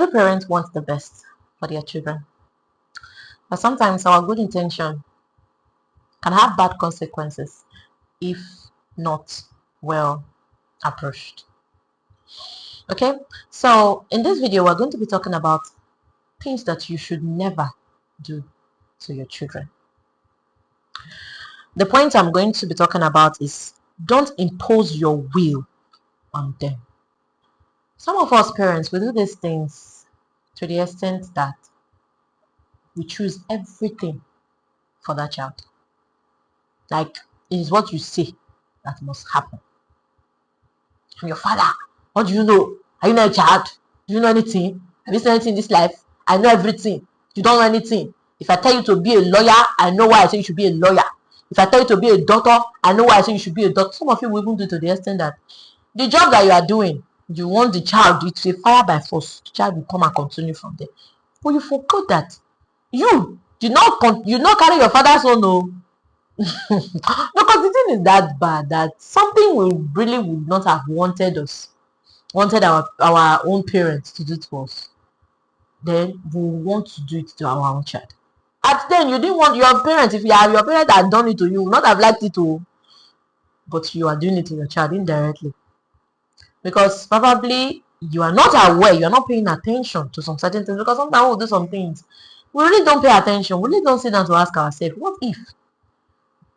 Every parent wants the best for their children, but sometimes our good intention can have bad consequences if not well approached. Okay, so in this video, we're going to be talking about things that you should never do to your children. The point I'm going to be talking about is don't impose your will on them. Some of us parents, we do these things to the extent that we choose everything for that child. Like, it is what you say that must happen. I'm your father. What do you know? Are you not a child? Do you know anything? Have you seen anything in this life? I know everything. You don't know anything. If I tell you to be a lawyer, I know why I say you should be a lawyer. If I tell you to be a doctor, I know why I say you should be a doctor. Some of you will even do to the extent that the job that you are doing, you want the child, it's a fire by force. The child will come and continue from there. But you forgot that you did not carry your father's own. No. Because the thing is that bad that something we really would not have wanted our own parents to do to us, then we want to do it to our own child. At then you didn't want your parents, if your parents had done it to you, would not have liked it to, but you are doing it to your child indirectly. Because probably you are not aware, you are not paying attention to some certain things. Because sometimes we'll do some things, we really don't pay attention, we really don't sit down to ask ourselves, what if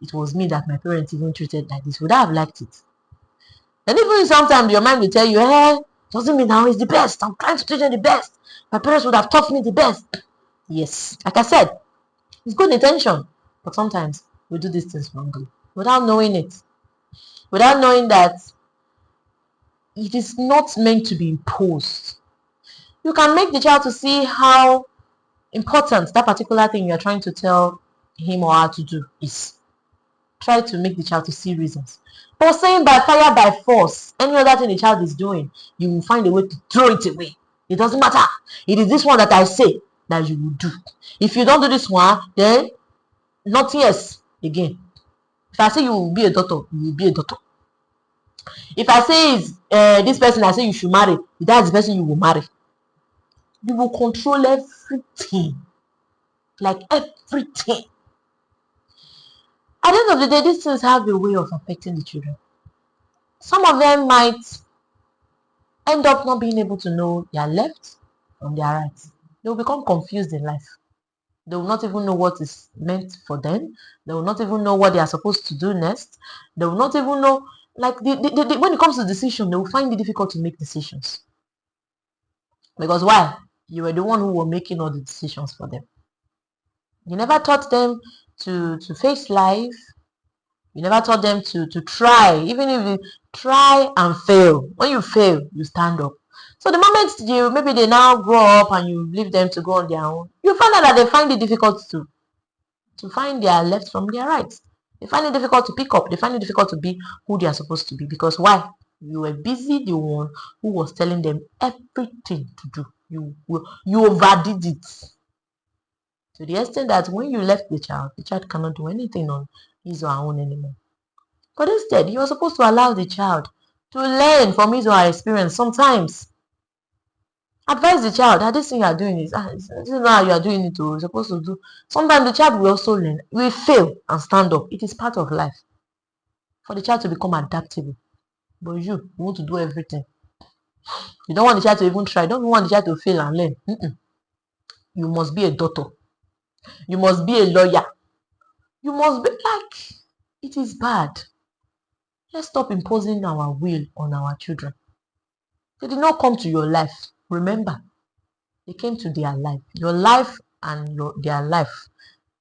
it was me that my parents even treated like this? Would I have liked it? And even sometimes your mind will tell you, hey, doesn't mean now it's the best. I'm trying to teach them the best. My parents would have taught me the best. Yes, like I said, it's good intention. But sometimes we do these things wrongly without knowing it. Without knowing that it is not meant to be imposed. You can make the child to see how important that particular thing you're trying to tell him or her to do is. Try to make the child to see reasons. But saying by fire, by force, any other thing the child is doing, you will find a way to throw it away. It doesn't matter. It is this one that I say that you will do. If you don't do this one, then nothing else again. If I say you will be a daughter, you will be a daughter. If I say is this person I say you should marry, that's the person you will marry. You will control everything. Like everything. At the end of the day, these things have a way of affecting the children. Some of them might end up not being able to know their left from their right. They will become confused in life. They will not even know what is meant for them. They will not even know what they are supposed to do next. They will not even know, like, when it comes to decision, they will find it difficult to make decisions. Because why? You were the one who were making all the decisions for them. You never taught them to face life. You never taught them to try. Even if you try and fail, when you fail, you stand up. So the moment maybe they now grow up and you leave them to go on their own, you find out that they find it difficult to find their left from their right. They find it difficult to pick up. They find it difficult to be who they are supposed to be. Because why? You were busy the one who was telling them everything to do. You overdid it. To the extent that when you left the child cannot do anything on his or her own anymore. But instead, you are supposed to allow the child to learn from his or her experience. Sometimes, advise the child that this thing you are doing is this is not how you are doing it. You're supposed to do. Sometimes the child will also learn. Will fail and stand up. It is part of life. For the child to become adaptable. But you want to do everything. You don't want the child to even try. You don't want the child to fail and learn. You must be a doctor. You must be a lawyer. You must be like, it is bad. Let's stop imposing our will on our children. They did not come to your life. Remember, they came to their life. Your life and their life,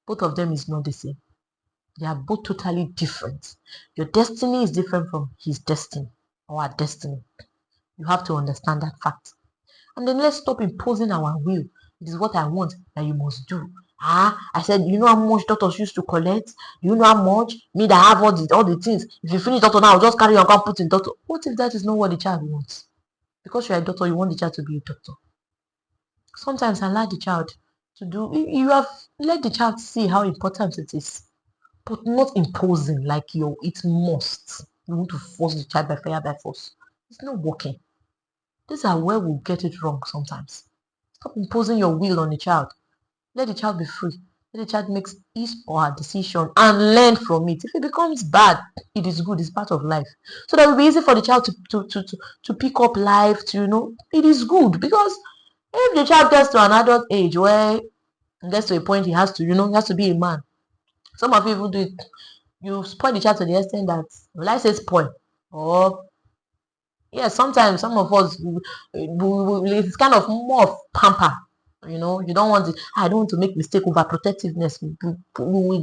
both of them is not the same. They are both totally different. Your destiny is different from his destiny or our destiny. You have to understand that fact. And then let's stop imposing our will. It is what I want that you must do. I said, you know how much doctors used to collect? You know how much? Me that have all the things. If you finish doctor now, I'll just carry your gun, put in doctor. What if that is not what the child wants? Because you're a doctor, you want the child to be a doctor. Sometimes allow the child to do. You have let the child see how important it is, but not imposing like it must. You want to force the child by fire by force. It's not working. These are where we get it wrong sometimes. Stop imposing your will on the child. Let the child be free. Let the child make his or her decision and learn from it. If it becomes bad, it is good. It's part of life. So that it will be easy for the child to pick up life, it is good. Because if the child gets to an adult age where he gets to a point he has to, he has to be a man. Some of you even do it. You spoil the child to the extent that, will I say spoil? Or, yeah, sometimes some of us, it's kind of more of pamper. You don't want to, I don't want to make mistake over protectiveness. We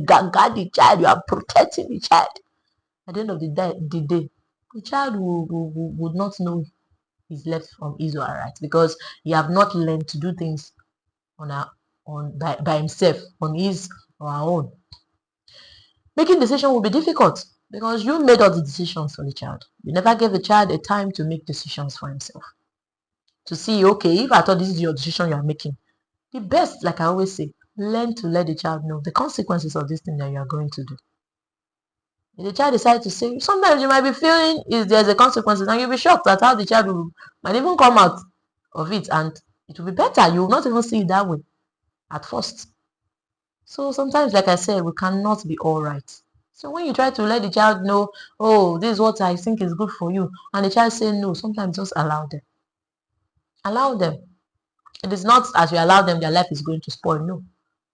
guard the child, you are protecting the child. At the end of the day, the child would not know his left from his or her right, because he have not learned to do things by himself, on his or her own. Making decision will be difficult because you made all the decisions for the child. You never gave the child a time to make decisions for himself. To see, okay, if I thought this is your decision you are making, the best, like I always say, learn to let the child know the consequences of this thing that you are going to do. If the child decides to say, sometimes you might be feeling there's a consequence, and you'll be shocked at how the child might even come out of it, and it will be better. You will not even see it that way at first. So sometimes, like I said, we cannot be all right. So when you try to let the child know, oh, this is what I think is good for you, and the child say no, sometimes just allow them. Allow them. It is not as you allow them, their life is going to spoil. No,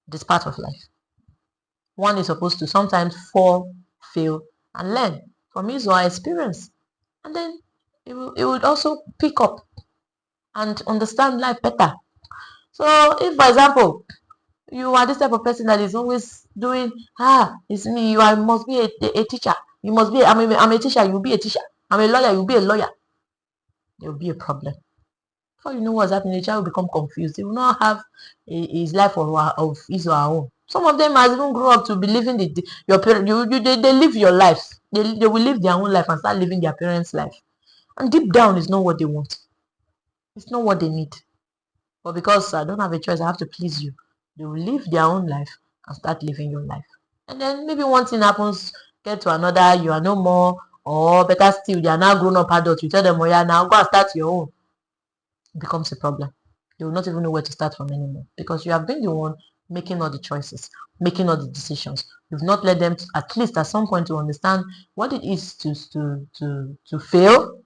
it is part of life. One is supposed to sometimes fall, fail, and learn from his or her experience. And then it would also pick up and understand life better. So if, for example, you are this type of person that is always doing, it's me, must be a teacher. You must be, I'm a teacher, you'll be a teacher. I'm a lawyer, you'll be a lawyer. There will be a problem. Before you know what's happening, the child will become confused. He will not have his life of his or her own. Some of them has even grown up to be living your parents. They live your life. They will live their own life and start living their parents' life. And deep down, it's not what they want. It's not what they need. But because I don't have a choice, I have to please you. They will live their own life and start living your life. And then maybe one thing happens, get to another, you are no more, or better still, they are now grown up adults. You tell them, oh yeah, now go and start your own. It becomes a problem. They will not even know where to start from anymore, because you have been the one making all the choices, making all the decisions. You've not let them at least at some point to understand what it is to fail,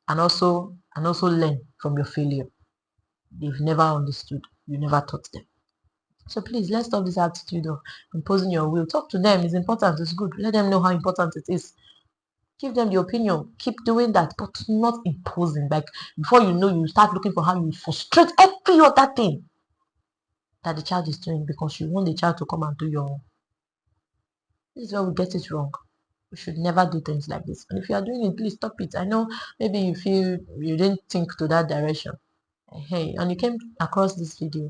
and also learn from your failure. They've never understood. You never taught them. So please, let's stop this attitude of imposing your will. Talk to them. It's important. It's good. Let them know how important it is. Give them the opinion. Keep doing that, but not imposing. Like, before you know, you start looking for how you frustrate every other thing that the child is doing, because you want the child to come and do your own. This is where we get it wrong. We should never do things like this. And if you are doing it, please stop it. I know maybe you feel you didn't think to that direction. Hey, and you came across this video,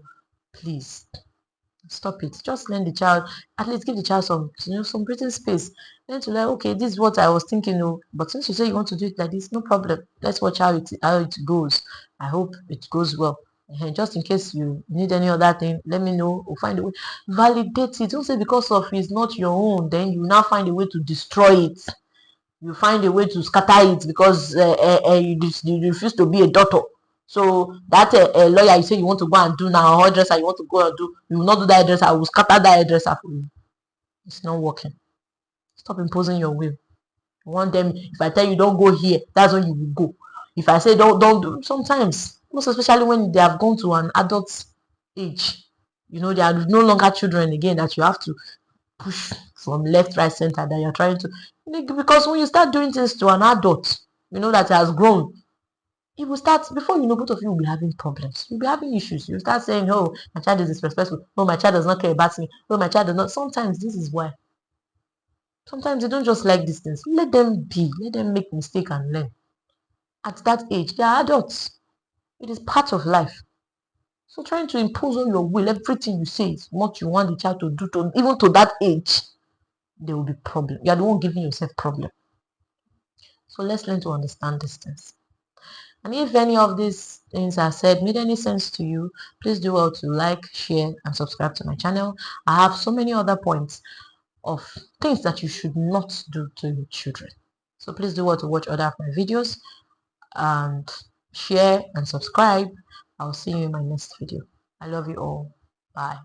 please stop it. Just learn the child, at least give the child some breathing space. Learn to learn, okay, this is what I was thinking, but since you say you want to do it like this, no problem. Let's watch how it goes. I hope it goes well. And just in case you need any other thing, let me know. We'll find a way. Validate it. Don't say because of it's not your own, then you now find a way to destroy it. You find a way to scatter it because you refuse to be a daughter. So that lawyer you say you want to go and do now, or hairdresser you want to go and do, you will not do that hairdresser. I will scatter that hairdresser for you. It's not working. Stop imposing your will. You want them, if I tell you don't go here, that's when you will go. If I say don't do, sometimes, most especially when they have gone to an adult age, they are no longer children again, that you have to push from left, right, center, that you're trying to, because when you start doing things to an adult, that has grown, it will start, before you know, both of you will be having problems. You'll be having issues. You'll start saying, oh, my child is disrespectful. Oh, my child does not care about me. Oh, my child does not. Sometimes this is why. Sometimes they don't just like these things. Let them be. Let them make mistake and learn. At that age, they are adults. It is part of life. So trying to impose on your will, everything you say is what you want the child to do, even to that age, there will be problem. You are the one giving yourself problem. So let's learn to understand these things. And if any of these things I said made any sense to you, please do well to like, share, and subscribe to my channel. I have so many other points of things that you should not do to your children. So please do well to watch other of my videos and share and subscribe. I'll see you in my next video. I love you all. Bye.